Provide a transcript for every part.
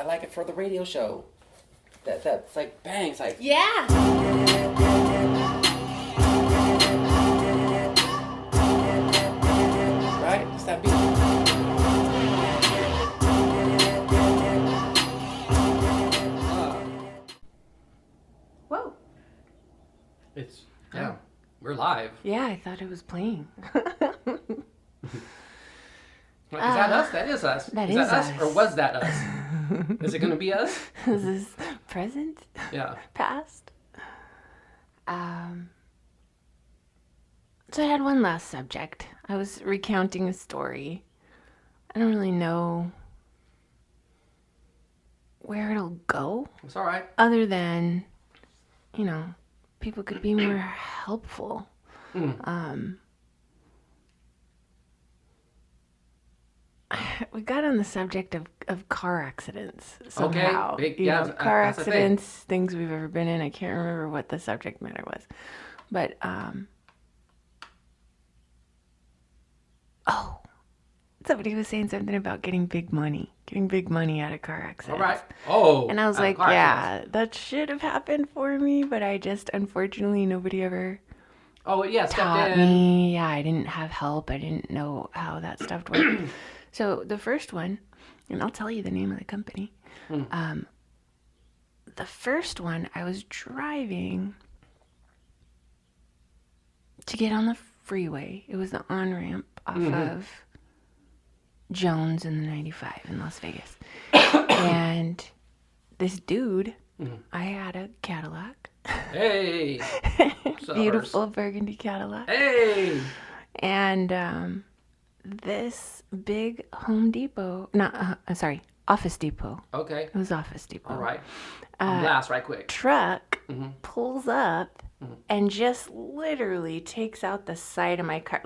I like it for the radio show. That's like bang. It's like Yeah. right. It's that beat. Whoa. It's yeah. We're live. Yeah, I thought it was playing. Is that us? That is us. That is is that us, us. or was that us? Is it going to be us? Is this present? Yeah. Past? So I had one last subject. I was recounting a story. I don't really know where it'll go. It's all right. Other than, people could be more helpful. We got on the subject of car accidents somehow. Okay, Car that's a thing. accidents, things we've ever been in. I can't remember what the subject matter was. But, somebody was saying something about getting big money out of car accidents. All right. Oh. And I was like, yeah, that should have happened for me, but I just, unfortunately, nobody ever Oh, yeah, stepped taught in. me. Yeah, I didn't have help. I didn't know how that stuff worked. So the first one, and I'll tell you the name of the company. The first one, I was driving to get on the freeway. It was the on-ramp off of Jones in the 95 in Las Vegas. And this dude, I had a Cadillac. Hey. Beautiful burgundy Cadillac. Hey. And this big Office Depot. Okay. It was Office Depot. All right. Blast right quick. Truck pulls up and just literally takes out the side of my car.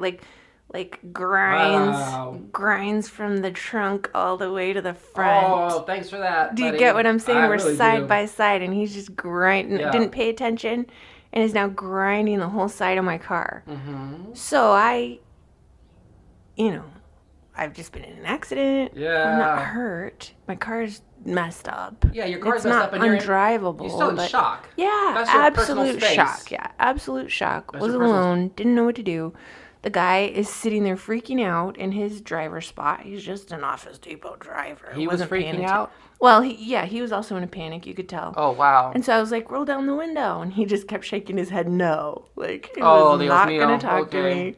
Like grinds from the trunk all the way to the front. Oh, thanks for that. Do you buddy. get what I'm saying? I We're really side do. by side, and he's just grinding. Yeah. Didn't pay attention, and is now grinding the whole side of my car. So I've just been in an accident. Yeah. I'm not hurt. My car's messed up. Yeah, your car's it's messed not up and you're undrivable. You're still in but- shock. Yeah, That's your personal absolute space. shock. Yeah, absolute shock. That's Was your personal alone, didn't know what to do. The guy is sitting there freaking out in his driver's spot. He's just an Office Depot driver. He was Wasn't paying freaking atten- out? Well, he was also in a panic. You could tell. Oh, wow. And so I was like, roll down the window. And he just kept shaking his head no. Like, he Oh, was Dios not mío. going to talk to Okay. me.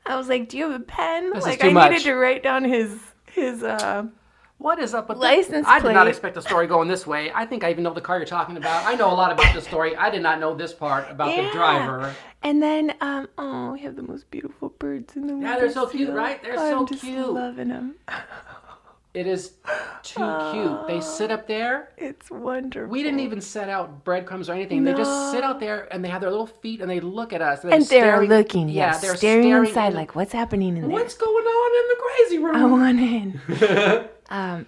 I was like, do you have a pen? This is like, too I much. needed to write down his What is up with license that? I did not plate. expect the story going this way. I think I even know the car you're talking about. I know a lot about the story. I did not know this part about the driver. And then, we have the most beautiful birds in the world. Yeah, they're so cute, right? They're so I'm just cute. loving them. It is too cute. They sit up there. It's wonderful. We didn't even set out breadcrumbs or anything. They just sit out there and they have their little feet and they look at us. And they're staring- looking, Yeah, yes, they're staring inside in- like, what's happening in there? What's going on in the crazy room? I want in.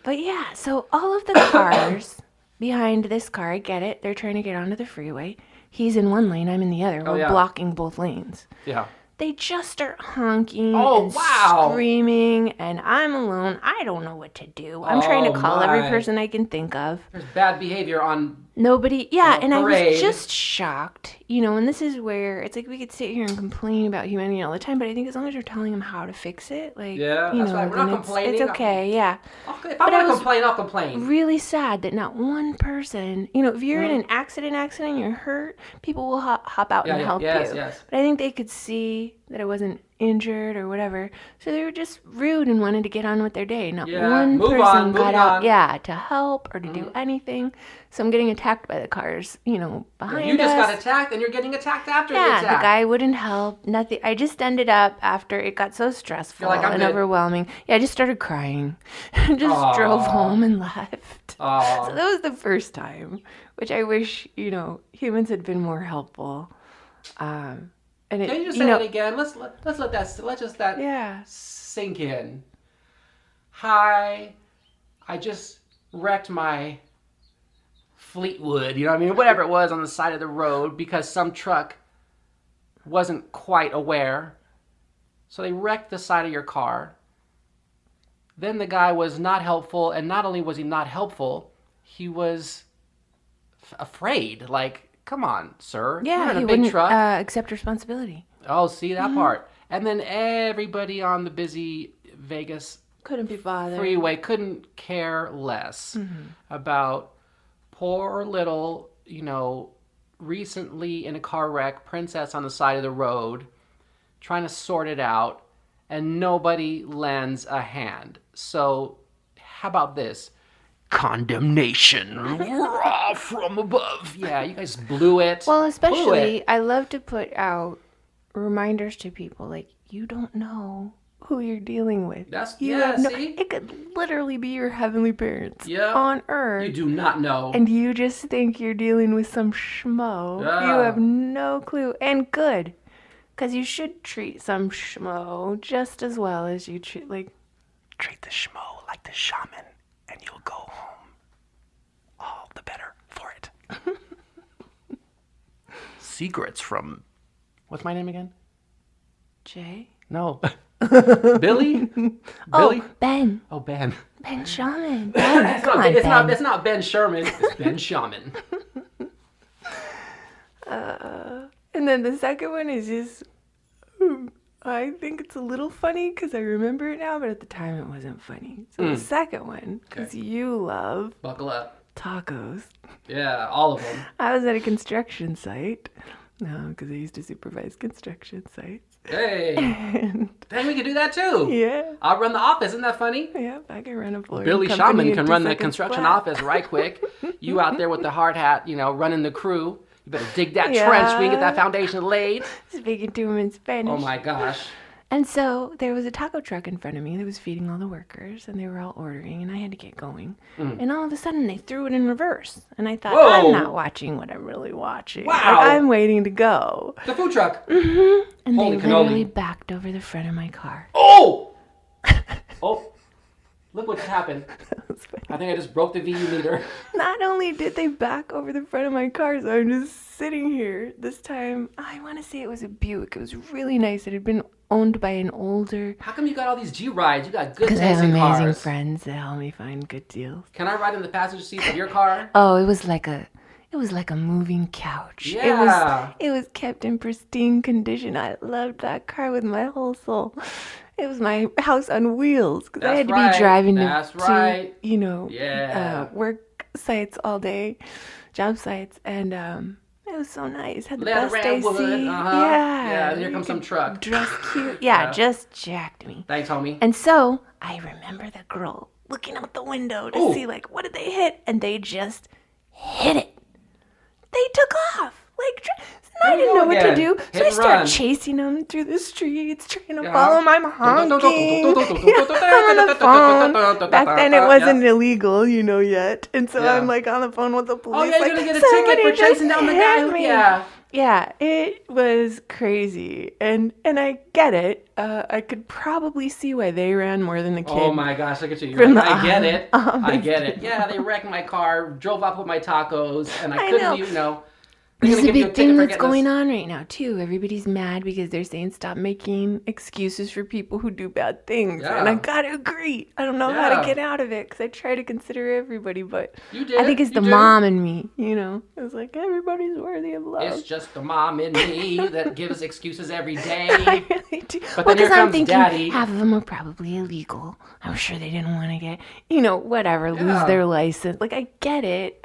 But yeah, so all of the cars behind this car, I get it. They're trying to get onto the freeway. He's in one lane, I'm in the other. We're yeah. blocking both lanes. Yeah. They just start honking Oh, and wow. screaming, and I'm alone. I don't know what to do. I'm trying to Oh, call every my. person I can think of. There's bad behavior on... Nobody, yeah, and I was parade. just shocked, and this is where it's like we could sit here and complain about humanity all the time, but I think as long as you're telling them how to fix it, like, Yeah, you that's know, right. We're then not complaining. it's okay, yeah. Okay, if But I I want to was complain, I'll complain. Really sad that not one person, if you're in an accident, you're hurt, people will hop out and help yes, you. yes. But I think they could see that I wasn't injured or whatever, so they were just rude and wanted to get on with their day. Not Yeah, one move person on, got moving out, on. to help or to do anything. So I'm getting attacked by the cars, behind You just us. got attacked and you're getting attacked after the Yeah, attack. the guy wouldn't help. Nothing. I just ended up after it got so stressful You're like, I'm and good. overwhelming. Yeah, I just started crying. Just drove home and left. Aw. So that was the first time, which I wish humans had been more helpful. And it, Can you just say that again? Let's just that Yeah. sink in. Hi, I just wrecked my Fleetwood, whatever it was on the side of the road because some truck wasn't quite aware. So they wrecked the side of your car. Then the guy was not helpful, and not only was he not helpful, he was afraid. Like, come on, sir. Yeah, You're in he a big wouldn't truck. accept responsibility. Oh, see that part. And then everybody on the busy Vegas Couldn't be bothered. freeway couldn't care less about poor little, recently in a car wreck princess on the side of the road trying to sort it out, and nobody lends a hand. So how about this? Condemnation raw from above. Yeah, you guys blew it. Well, Blew it. especially, I love to put out reminders to people like, you don't know who you're dealing with. See? It could literally be your heavenly parents Yeah. on earth. You do not know. And you just think you're dealing with some schmo. Yeah. You have no clue. And good. Because you should treat some schmo just as well as you treat Treat the schmo like the shaman, and you'll go home all the better for it. Secrets from... What's my name again? Jay? No. Billy? Billy? Oh, Ben. Oh, Ben. Ben Shaman. Ben, come on, It's Ben. not Ben Sherman. It's Ben Shaman. And then the second one is just... I think it's a little funny because I remember it now, but at the time it wasn't funny. So the second one, because you love Buckle up. tacos. Yeah, all of them. I was at a construction site. No, because I used to supervise construction sites. Hey. And Dang, we can do that too. yeah, I'll run the office. Isn't that funny? yeah, I can run a floor. Billy company Shaman in can 2 run the seconds construction flat. office right quick. You out there with the hard hat, running the crew. You better dig that Yeah. trench so we can get that foundation laid. Speaking to him in Spanish. Oh my gosh. And so there was a taco truck in front of me that was feeding all the workers, and they were all ordering, and I had to get going. And all of a sudden, they threw it in reverse. And I thought, Whoa. I'm not watching what I'm really watching. Wow. Like, I'm waiting to go. The food truck. And Holy they literally cannoli. backed over the front of my car. Oh! Oh. Look what just happened. I think I just broke the VU meter. Not only did they back over the front of my car, so I'm just sitting here. This time, I want to say it was a Buick. It was really nice. It had been owned by an older... How come you got all these G rides? You got good Because I taste have in amazing cars. friends that help me find good deals. Can I ride in the passenger seat of your car? Oh, it was like a moving couch. Yeah. It was kept in pristine condition. I loved that car with my whole soul. It was my house on wheels because I That's had to right. be driving That's to right. Yeah. Work sites all day, job sites, and it was so nice. Had the Leather best and AC. wood. Yeah. Here comes some truck. Dress cute. Yeah, Yeah. just jacked me. Thanks, homie. And so I remember the girl looking out the window to Ooh. see what did they hit, and they just hit it. They took off. I Here we didn't go know what to again. do, Hit so I and started run. chasing them through the streets, trying to Yeah. follow my honking. I'm on the phone. Back then it wasn't illegal, yet. And so Yeah. I'm on the phone with the police. Oh, yeah, you're like, going to get a ticket "Somebody for just chasing down the hit guy who... me." Yeah. Yeah, it was crazy, and I get it. I could probably see why they ran more than the kid. Oh my gosh, look at you. You're From like, the I get it. I office. get it. Yeah, they wrecked my car, drove off with my tacos, and I I couldn't, know. They're There's gonna a give you big ticket thing for that's getting going us- on right now too. Everybody's mad because they're saying stop making excuses for people who do bad things. Yeah. And I gotta agree. I don't know how Yeah. to get out of it because I try to consider everybody, but You did. I think it's You the did. mom in me. It's like everybody's worthy of love. It's just the mom in me that gives excuses every I day. really do. But Well, then here because I'm comes thinking Daddy. half of them are probably illegal. I'm sure they didn't want to get, whatever, lose Yeah. their license. I get it,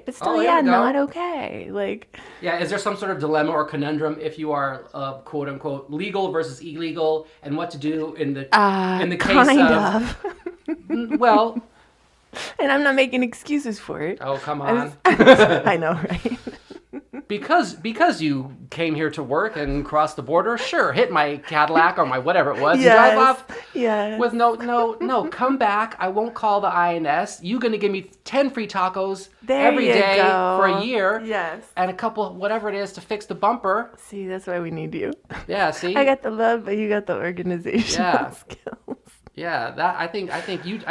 but still, Oh, here we go. not okay. Yeah, is there some sort of dilemma or conundrum if you are quote unquote legal versus illegal, and what to do in the case kind of? Well, And I'm not making excuses for it. oh come on. I know, right? Because you came here to work and crossed the border, sure, hit my Cadillac or my whatever it was, and drive off Yes. with no, come back. I won't call the INS. You gonna give me 10 free tacos There every you day go. for a year, Yes. and a couple whatever it is to fix the bumper. See, that's why we need you. Yeah, see, I got the love, but you got the organizational Yeah. skills. yeah, that I think you just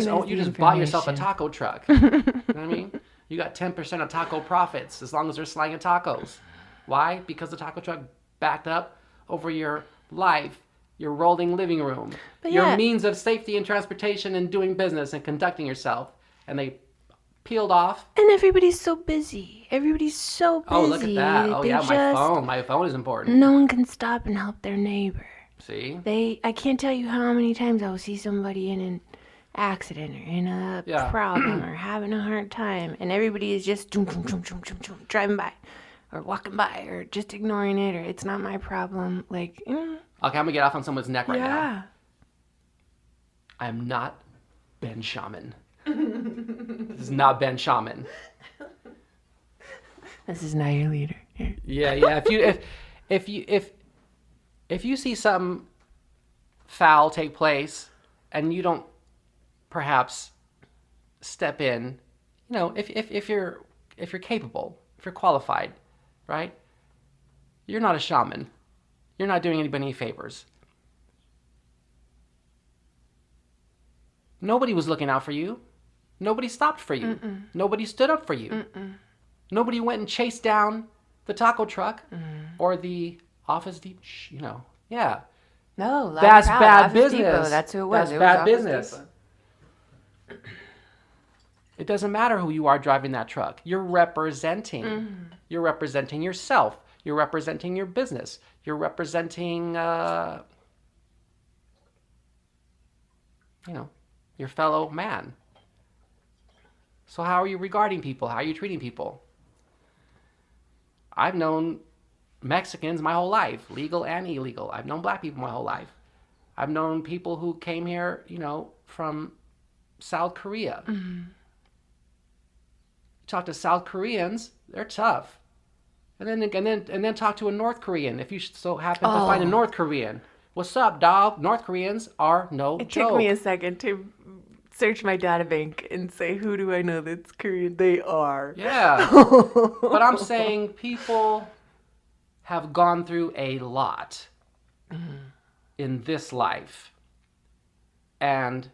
Organize you the just bought yourself a information. taco truck. You know what I mean? You got 10% of taco profits as long as they're slanging tacos. Why? Because the taco truck backed up over your life, your rolling living room, But your yeah. means of safety and transportation and doing business and conducting yourself, and they peeled off. And everybody's so busy. Everybody's so busy. Oh, look at that. Oh, They yeah, just, my phone is important. no one can stop and help their neighbor. See? I can't tell you how many times I will see somebody in an accident or in a Yeah. problem or having a hard time, and everybody is just driving by or walking by or just ignoring it, or it's not my problem. Like, Okay, I'm gonna get off on someone's neck right now. yeah. I am not Ben Shaman. This is not Ben Shaman. This is not your leader. Here. Yeah. If you see something foul take place and you don't perhaps step in, you know, if you're capable, if you're qualified, right? You're not a shaman. You're not doing anybody any favors. Nobody was looking out for you. Nobody stopped for you. Nobody stood up for you. Nobody went and chased down the taco truck or the Office Depot. You know, yeah. No, Loud That's Proud, bad Office business. Depot. That's who it was. That's It was bad Office business. Depot. It doesn't matter who you are driving that truck. You're representing. You're representing yourself. You're representing your business. You're representing, your fellow man. So how are you regarding people? How are you treating people? I've known Mexicans my whole life, legal and illegal. I've known black people my whole life. I've known people who came here, from South Korea. You talk to South Koreans, they're tough. And then talk to a North Korean if you so happen to find a North Korean. What's up, dog? North Koreans are no It joke. took me a second to search my data bank and say, who do I know that's Korean? They are. Yeah. But I'm saying people have gone through a lot in this life. And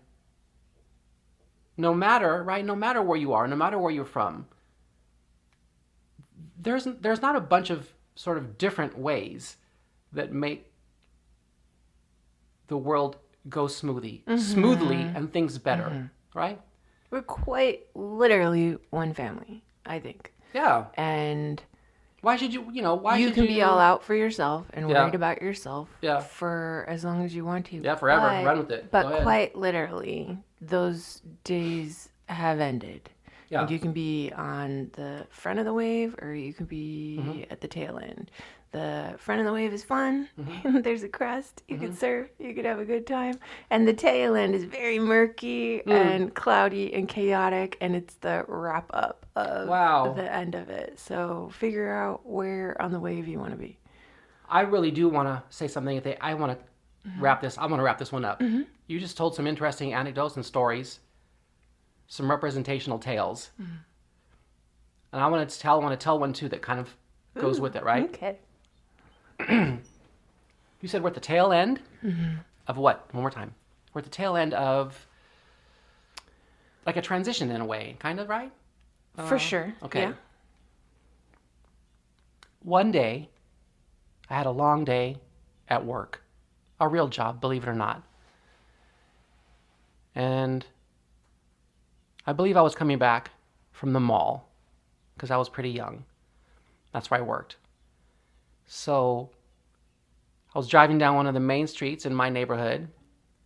no matter where you are, no matter where you're from, there's not a bunch of sort of different ways that make the world go smoothly and things better, right? We're quite literally one family, I think. Yeah. And Why should you, why you should can you be all out for yourself and Yeah. worried about yourself Yeah. for as long as you want to. Yeah, forever. But- Run with it. Go But ahead. quite literally, those days have ended. Yeah. And you can be on the front of the wave or you can be Mm-hmm. at the tail end. The front of the wave is fun. Mm-hmm. There's a crest. You can surf. You could have a good time. And the tail end is very murky and cloudy and chaotic. And it's the wrap up of Wow. the end of it. So figure out where on the wave you want to be. I really do want to say something. I want to wrap this. I want to wrap this one up. You just told some interesting anecdotes and stories, some representational tales, and I want to tell one too that kind of goes with it, right? Okay. You said we're at the tail end of what? One more time. We're at the tail end of like a transition in a way, kind of, right? For sure. Okay. Yeah. One day, I had a long day at work, a real job, believe it or not. And I believe I was coming back from the mall because I was pretty young. That's where I worked. So I was driving down one of the main streets in my neighborhood,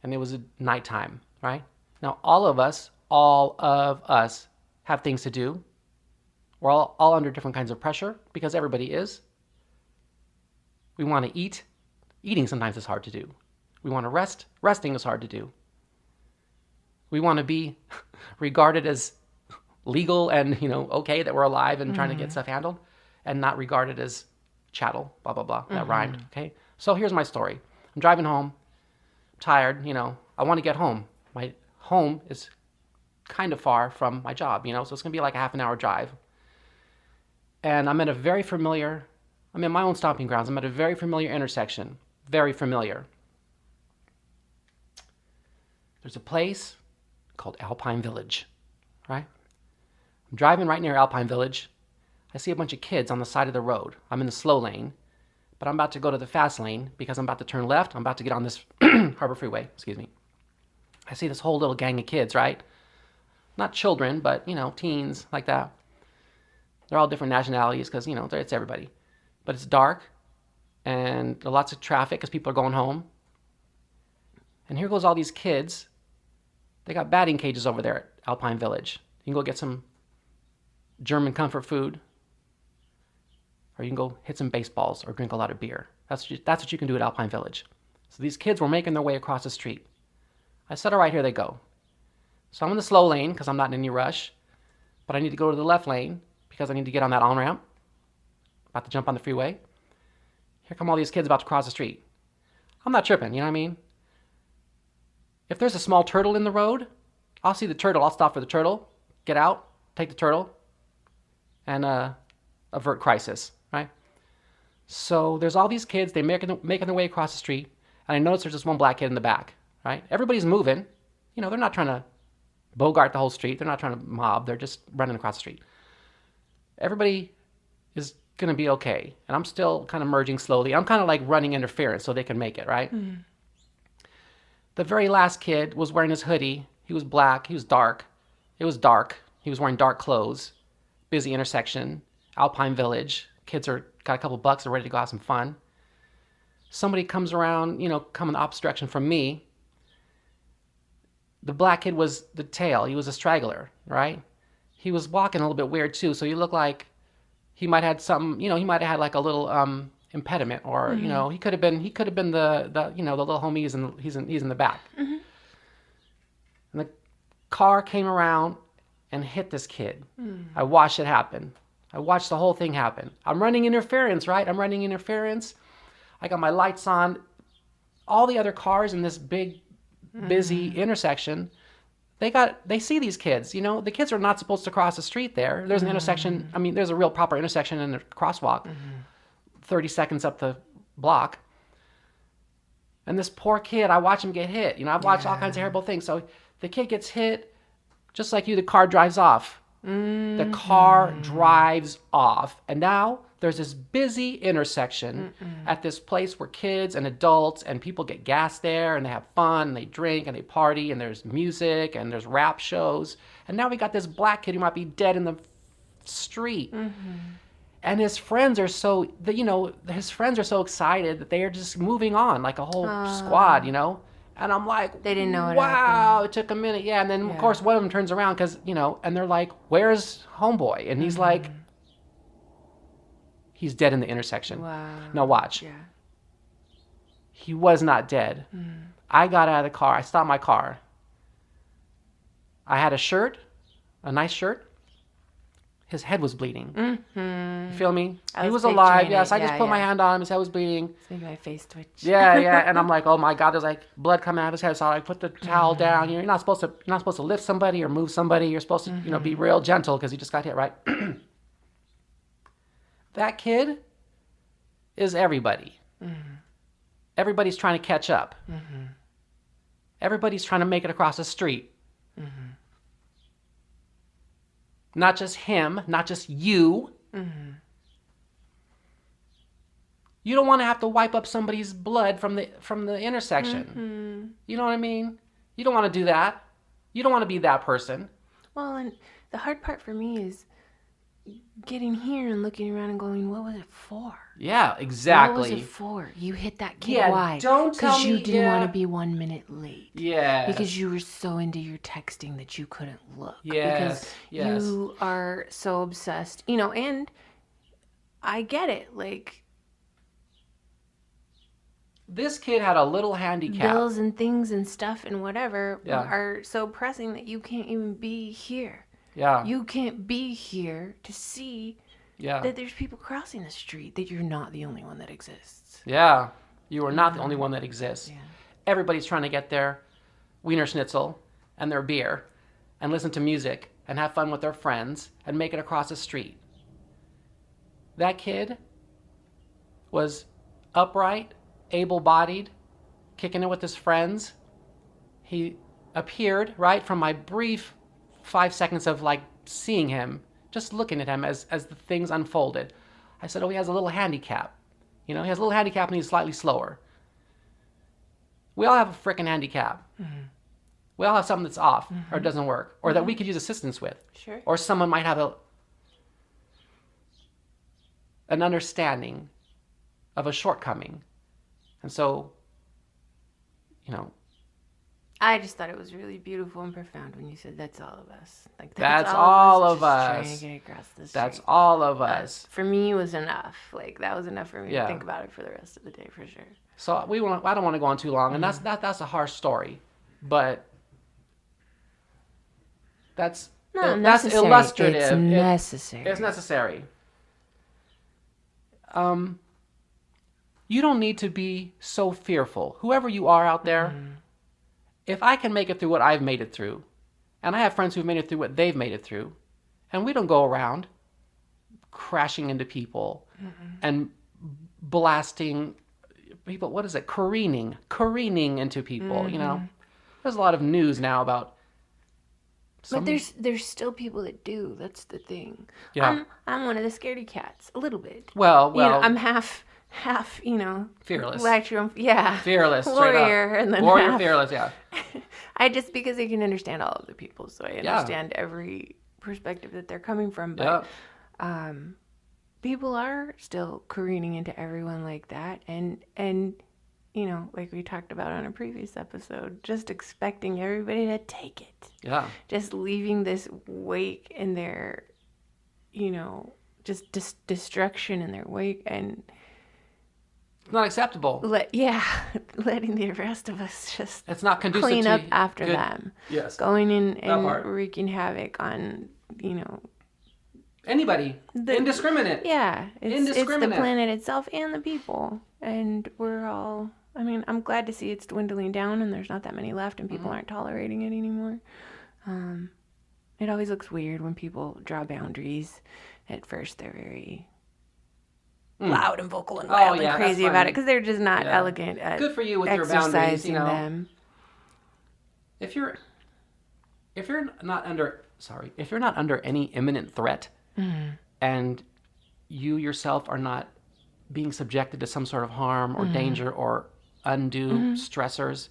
and it was nighttime, right? Now, all of us have things to do. We're all under different kinds of pressure because everybody is. We want to eat. Eating sometimes is hard to do. We want to rest. Resting is hard to do. We want to be regarded as legal and, okay that we're alive and trying to get stuff handled, and not regarded as chattel, blah, blah, blah. That rhymed, okay? So here's my story. I'm driving home, tired, I want to get home. My home is kind of far from my job, so it's going to be like a half an hour drive. And I'm in my own stomping grounds. I'm at a very familiar intersection. Very familiar. There's a place called Alpine Village, right? I'm driving right near Alpine Village. I see a bunch of kids on the side of the road. I'm in the slow lane, but I'm about to go to the fast lane because I'm about to turn left. I'm about to get on this Harbor Freeway, excuse me. I see this whole little gang of kids, right? not children, but, teens like that. They're all different nationalities because, it's everybody. But it's dark and there's lots of traffic because people are going home. And here goes all these kids. They got batting cages over there at Alpine Village. You can go get some German comfort food, or you can go hit some baseballs or drink a lot of beer. That's what you can do at Alpine Village. So these kids were making their way across the street. I said, all right, here they go. So I'm in the slow lane because I'm not in any rush, but I need to go to the left lane because I need to get on that on-ramp. About to jump on the freeway. Here come all these kids about to cross the street. I'm not tripping, you know what I mean? If there's a small turtle in the road, I'll see the turtle. I'll stop for the turtle, get out, take the turtle, and avert crisis, right? So there's all these kids. They're making their way across the street, and I notice there's just one black kid in the back, right? Everybody's moving. They're not trying to bogart the whole street. They're not trying to mob. They're just running across the street. Everybody is going to be okay, and I'm still kind of merging slowly. I'm kind of like running interference so they can make it, right? Mm. The very last kid was wearing his hoodie. He was black. He was dark. It was dark. He was wearing dark clothes. Busy intersection. Alpine Village. Kids got a couple bucks. They're ready to go have some fun. Somebody comes around, coming the opposite direction from me. The black kid was the tail. He was a straggler, right? He was walking a little bit weird too. So he looked like he might have had something, he might have had like a little impediment, or he could have been the the little homie he's in the back. Mm-hmm. And the car came around and hit this kid. Mm. I watched it happen. I watched the whole thing happen. I'm running interference, right? I got my lights on. All the other cars in this big, busy intersection, they see these kids. The kids are not supposed to cross the street there. There's an intersection. I mean, there's a real proper intersection and a crosswalk. 30 seconds up the block. And this poor kid, I watch him get hit. I've watched all kinds of terrible things. So the kid gets hit, just like you, the car drives off. Mm-hmm. The car drives off. And now there's this busy intersection at this place where kids and adults and people get gas there, and they have fun, and they drink, and they party, and there's music, and there's rap shows. And now we got this black kid who might be dead in the street. Mm-hmm. And his friends are so excited that they are just moving on like a whole squad, And I'm like, they didn't know it. Wow, it took a minute. Yeah. And then, of course, one of them turns around because, and they're like, where's homeboy? And he's like, he's dead in the intersection. Wow. Now watch. Yeah. He was not dead. Mm. I got out of the car. I stopped my car. I had a shirt, a nice shirt. His head was bleeding. Mm-hmm. You feel me? He was alive. Yes, I just put my hand on him. His head was bleeding. It's making my face twitch. Yeah. And I'm like, oh my God, there's like blood coming out of his head. So I put the towel down. You're not supposed to lift somebody or move somebody. You're supposed to, be real gentle because he just got hit, right? That kid is everybody. Mm-hmm. Everybody's trying to catch up. Mm-hmm. Everybody's trying to make it across the street. Mm-hmm. Not just him, not just you. Mm-hmm. You don't want to have to wipe up somebody's blood from the intersection. Mm-hmm. You know what I mean? You don't want to do that. You don't want to be that person. Well, and the hard part for me is getting here and looking around and going, what was it for? Yeah, exactly. What was it for? You hit that kid. Why? Don't tell me. Because you didn't want to be 1 minute late. Yeah. Because you were so into your texting that you couldn't look. Yes. Because you are so obsessed. And I get it. Like, this kid had a little handicap. Bills and things and stuff and whatever are so pressing that you can't even be here. Yeah. You can't be here to see that there's people crossing the street, that you're not the only one that exists. Yeah. You are not the only one that exists. Yeah. Everybody's trying to get their Wiener Schnitzel and their beer and listen to music and have fun with their friends and make it across the street. That kid was upright, able-bodied, kicking it with his friends. He appeared, right, from my brief 5 seconds of like seeing him, just looking at him as the things unfolded. I said, oh, he has a little handicap. He has a little handicap and he's slightly slower. We all have a frickin' handicap. Mm-hmm. We all have something that's off or doesn't work or that we could use assistance with. Sure. Or someone might have an understanding of a shortcoming. And so, I just thought it was really beautiful and profound when you said that's all of us. Like that's all of just us. trying to get across the street. That's all of us. For me, it was enough. Like that was enough for me Yeah. to think about it for the rest of the day, for sure. So I don't want to go on too long, and that's a harsh story, but that's No, that's necessary. illustrative. It's necessary. It's necessary. You don't need to be so fearful. Whoever you are out there, if I can make it through what I've made it through, and I have friends who've made it through what they've made it through, and we don't go around crashing into people and blasting people, what is it? Careening into people, There's a lot of news now about But there's still people that do. That's the thing. Yeah. I'm one of the scaredy cats, a little bit. well, I'm half, fearless. Fearless, straight warrior, up. and then Warrior, half. fearless, yeah. I just because I can understand all of the people, so I understand every perspective that they're coming from. But people are still careening into everyone like that, and like we talked about on a previous episode, just expecting everybody to take it. Yeah. Just leaving this wake in their, just destruction in their wake, and It's not acceptable. letting the rest of us just It's not conducive clean to up after good- them. Yes. Going in That part. and wreaking havoc on, Anybody. Indiscriminate. yeah, it's the Indiscriminate. planet itself and the people. And we're all, I'm glad to see it's dwindling down and there's not that many left and people aren't tolerating it anymore. It always looks weird when people draw boundaries. At first, they're very loud and vocal and wild and that's crazy about funny. it because they're just not Yeah. elegant at Good for you with your boundaries, exercising them. If you're not under any imminent threat and you yourself are not being subjected to some sort of harm or danger or undue stressors,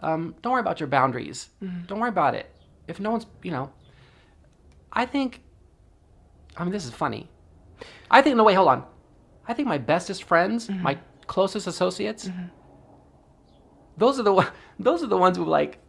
don't worry about your boundaries. Don't worry about it. If no one's, I think, this is funny. I think, no, wait, hold on. I think my bestest friends, my closest associates, those are the ones who like,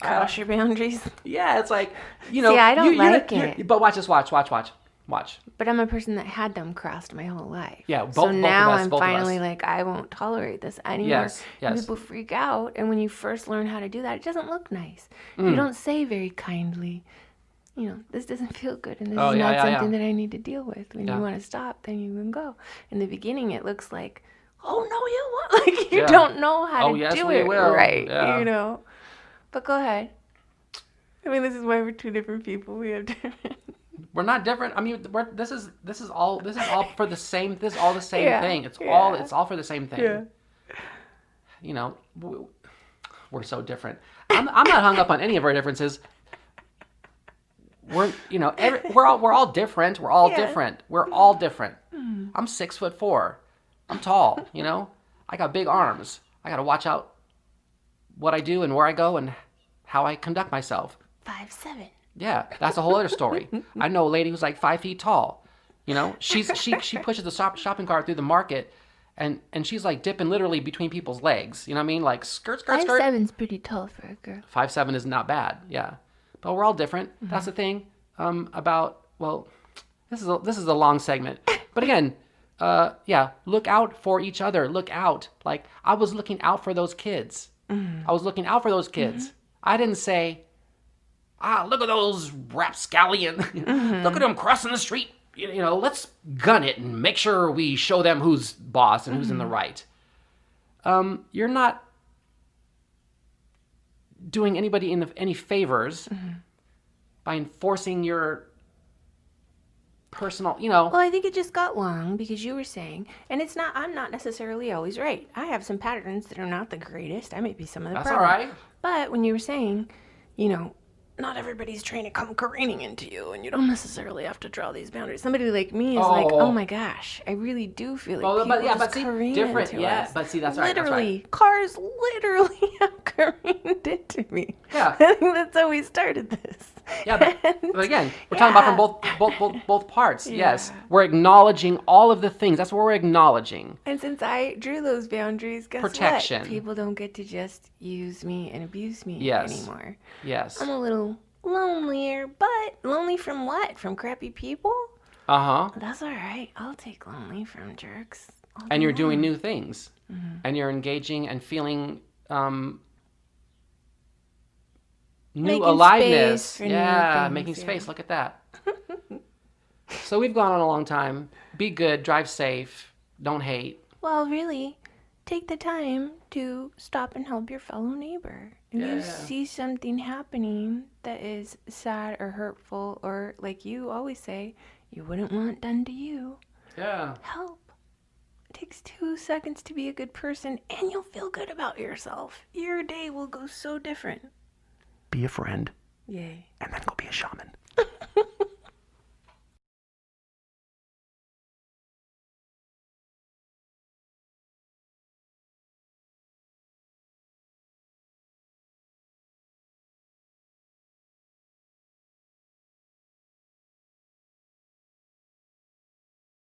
Cross your boundaries. yeah, it's like, See, I don't like it. But watch. But I'm a person that had them crossed my whole life. Yeah, both so of now us, I'm both of finally us. like, I won't tolerate this anymore. Yes. And people freak out. And when you first learn how to do that, it doesn't look nice. You don't say very kindly, this doesn't feel good. And this is not something that I need to deal with. When you want to stop, then you can go. In the beginning, it looks like, oh, no, you won't. Like, you don't know how to do it right, Yeah. But go ahead. This is why we're two different people. We have different... We're not different. This is all for the same. This is all the same Yeah, thing. It's yeah. all for the same thing. Yeah. We're so different. I'm not hung up on any of our differences. We're all different. We're all different. We're all different. I'm 6'4". I'm tall. I got big arms. I got to watch out what I do and where I go and how I conduct myself. 5'7". Yeah, that's a whole other story. I know a lady who's like 5 feet tall. She pushes the shopping cart through the market, and she's like dipping literally between people's legs. You know what I mean? Like skirt. 5'7" is pretty tall for a girl. 5'7" is not bad. Yeah, but we're all different. That's the thing. This is a long segment, but again, look out for each other. Look out. Like I was looking out for those kids. I was looking out for those kids. I didn't say, look at those rapscallion. Look at them crossing the street. Let's gun it and make sure we show them who's boss and who's in the right. You're not doing anybody any favors by enforcing your personal, Well, I think it just got long because you were saying, and I'm not necessarily always right. I have some patterns that are not the greatest. I may be some of the That's problem. all right. But when you were saying, not everybody's trying to come careening into you, and you don't necessarily have to draw these boundaries. Somebody like me is like, oh my gosh, I really do feel like people just careen different. into Yeah, us. but see, that's right. Literally, That's right. cars literally have careened into me. Yeah. I think that's how we started this. Yeah, but again, we're talking about from both parts. Yeah. Yes, we're acknowledging all of the things. That's what we're acknowledging. And since I drew those boundaries, guess Protection. what? People don't get to just use me and abuse me Yes. anymore. Yes. I'm a little lonelier, but lonely from what? From crappy people? Uh-huh. That's all right. I'll take lonely from jerks. And you're doing new things. And you're engaging and feeling new Making aliveness. space for new Yeah, things, making yeah. space. Look at that. So we've gone on a long time. Be good, drive safe, don't hate. Well, really, take the time to stop and help your fellow neighbor. If you Yeah. see something happening that is sad or hurtful, or like you always say, you wouldn't want done to you, Yeah. help. It takes 2 seconds to be a good person, and you'll feel good about yourself. Your day will go so different. Be a friend Yay. and then go be a shaman.